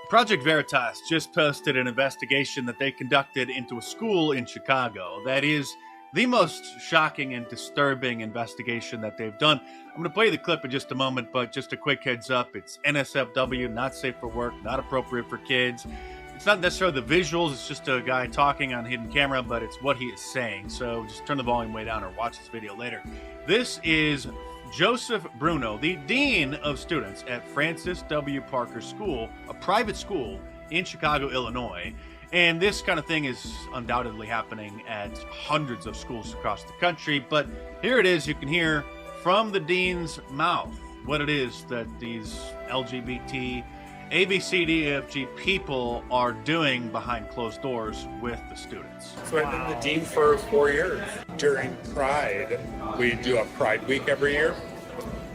Project Veritas just posted an investigation that they conducted into a school in Chicago. That is the most shocking and disturbing investigation that they've done. I'm going to play the clip in just a moment, but just a quick heads up. It's NSFW, not safe for work, not appropriate for kids. It's not necessarily the visuals, it's just a guy talking on hidden camera, but it's what he is saying. So just turn the volume way down or watch this video later. This is Joseph Bruno, the Dean of Students at Francis W. Parker School, a private school in Chicago, Illinois. And this kind of thing is undoubtedly happening at hundreds of schools across the country. But here it is. You can hear from the dean's mouth what it is that these LGBT, ABCDEFG people are doing behind closed doors with the students. So I've been the dean for 4 years. During Pride, we do a Pride Week every year,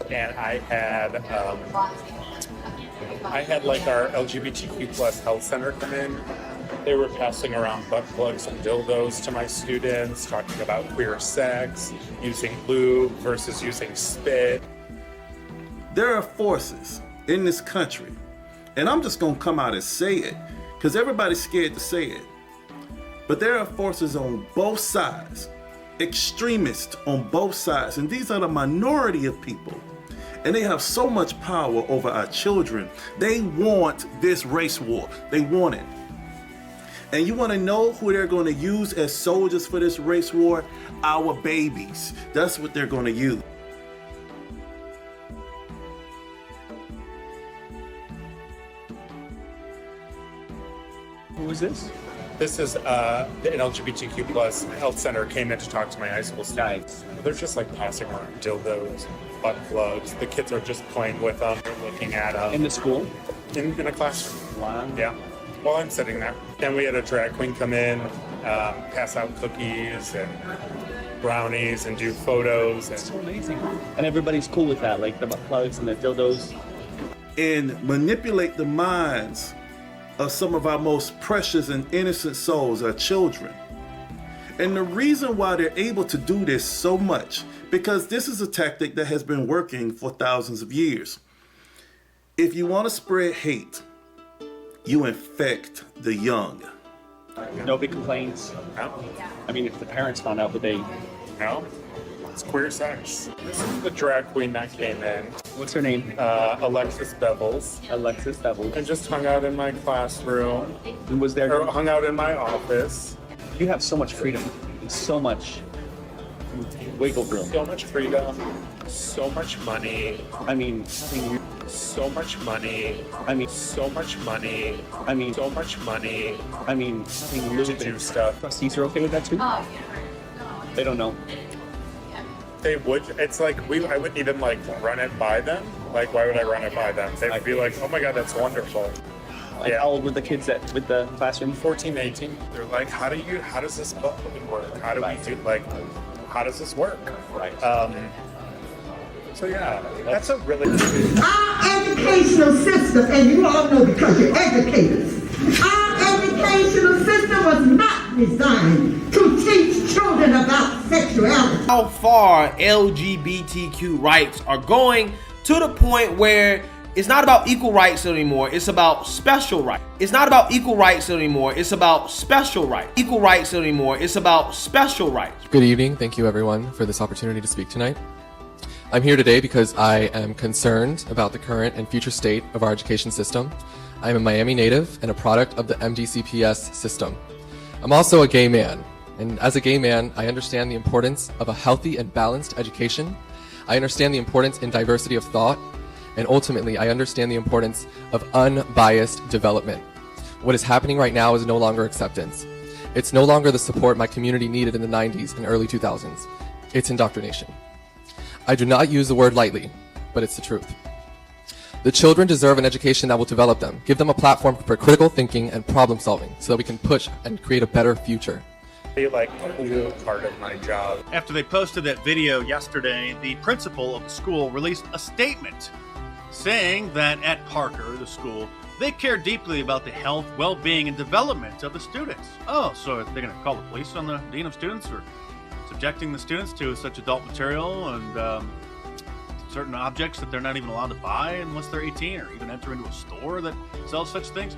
and I had like our LGBTQ plus health center come in. They were passing around butt plugs and dildos to my students, talking about queer sex, using lube versus using spit. There are forces in this country, and I'm just going to come out and say it, because everybody's scared to say it. But there are forces on both sides, extremists on both sides, and these are the minority of people. And they have so much power over our children. They want this race war. They want it. And you want to know who they're going to use as soldiers for this race war? Our babies. That's what they're going to use. Who is this? This is an LGBTQ plus health center came in to talk to my high school students. They're just like passing around dildos, butt plugs. The kids are just playing with them, they're looking at them. In the school? In a classroom. Wow. Yeah. While I'm sitting there. Then we had a drag queen come in, pass out cookies and brownies and do photos. That's so amazing. And everybody's cool with that, like the butt plugs and the dildos. And manipulate the minds of some of our most precious and innocent souls, our children. And the reason why they're able to do this so much, because this is a tactic that has been working for thousands of years. If you want to spread hate, you infect the young. Nobody complains. No. I mean, if the parents found out, would they? No. It's queer sex. This is the drag queen that came in. What's her name? Alexis Bevels. Alexis Devil. And just hung out in my classroom. And was there? Or hung out in my office. You have so much freedom and so much wiggle room. So much freedom. So much money. I mean, So much money. I mean, So much money. I mean, So much money I mean, to do stuff. trustees are okay with that too? They don't know. They would. It's like I wouldn't even like run it by them. Like, why would I run it by them? They would be like, "Oh my god, that's wonderful." Like, how old were the kids with the classroom? 14, 18. They're like, how does this work? How do we do, like, how does this work? Right. So yeah, that's a really Our educational system, and you all know because you're educators, our educational system was not designed to teach children about sexuality. How far LGBTQ rights are going, to the point where it's not about equal rights anymore, it's about special rights. It's not about equal rights anymore, it's about special rights. Equal rights anymore, it's about special rights. Good evening. Thank you everyone for this opportunity to speak tonight. I'm here today because I am concerned about the current and future state of our education system. I am a Miami native and a product of the MDCPS system. I'm also a gay man, and as a gay man, I understand the importance of a healthy and balanced education. I understand the importance in diversity of thought, and ultimately, I understand the importance of unbiased development. What is happening right now is no longer acceptance. It's no longer the support my community needed in the 90s and early 2000s. It's indoctrination. I do not use the word lightly, but it's the truth. The children deserve an education that will develop them, give them a platform for critical thinking and problem solving so that we can push and create a better future. like cool part of my job. After they posted that video yesterday, the principal of the school released a statement saying that at Parker, the school, they care deeply about the health, well-being, and development of the students. Oh, so they're going to call the police on the dean of students for subjecting the students to such adult material and certain objects that they're not even allowed to buy unless they're 18, or even enter into a store that sells such things.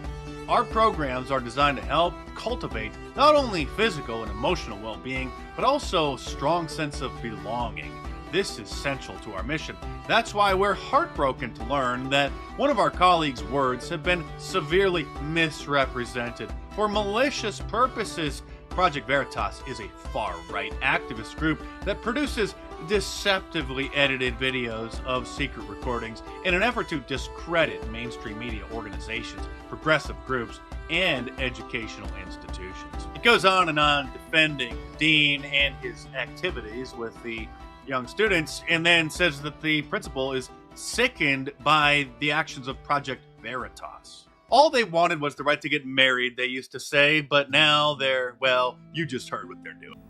Our programs are designed to help cultivate not only physical and emotional well-being, but also a strong sense of belonging. This is central to our mission. That's why we're heartbroken to learn that one of our colleagues' words have been severely misrepresented for malicious purposes. Project Veritas is a far-right activist group that produces deceptively edited videos of secret recordings in an effort to discredit mainstream media organizations, progressive groups, and educational institutions. It goes on and on defending the dean and his activities with the young students, and then says that the principal is sickened by the actions of Project Veritas. All they wanted was the right to get married, they used to say, but now they're, well, you just heard what they're doing.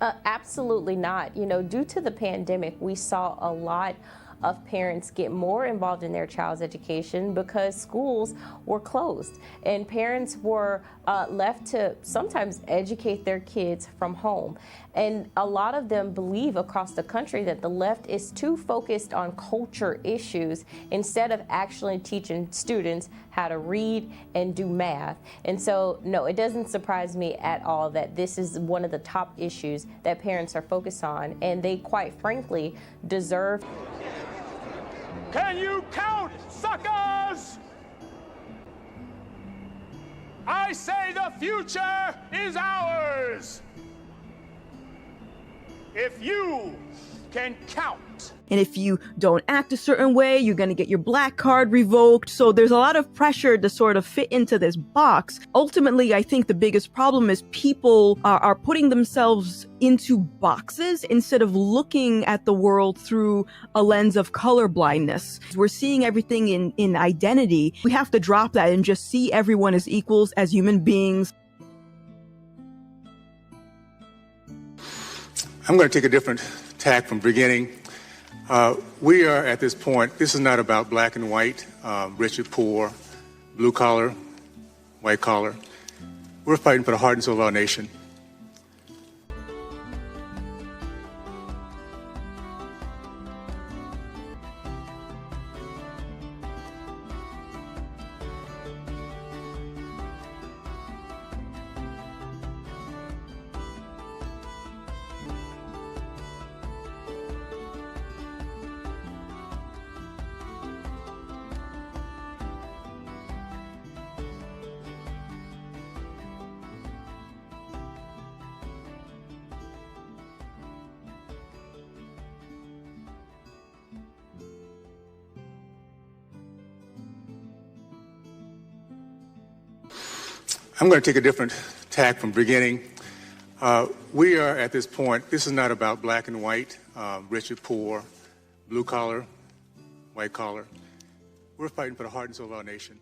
Absolutely not. You know, due to the pandemic, we saw a lot of parents get more involved in their child's education because schools were closed, and parents were left to sometimes educate their kids from home. And a lot of them believe across the country that the left is too focused on culture issues instead of actually teaching students how to read and do math. And so, no, it doesn't surprise me at all that this is one of the top issues that parents are focused on, and they quite frankly deserve. Can you count, suckers? I say the future is ours. If you can count. And if you don't act a certain way, you're going to get your black card revoked. So there's a lot of pressure to sort of fit into this box. Ultimately, I think the biggest problem is people are putting themselves into boxes instead of looking at the world through a lens of colorblindness. We're seeing everything in identity. We have to drop that and just see everyone as equals, as human beings. I'm going to take a different tack from beginning. We are at this point, this is not about black and white, rich and poor, blue collar, white collar. We're fighting for the heart and soul of our nation. I'm going to take a different tack from beginning. We are at this point, this is not about black and white, rich and poor, blue collar, white collar. We're fighting for the heart and soul of our nation.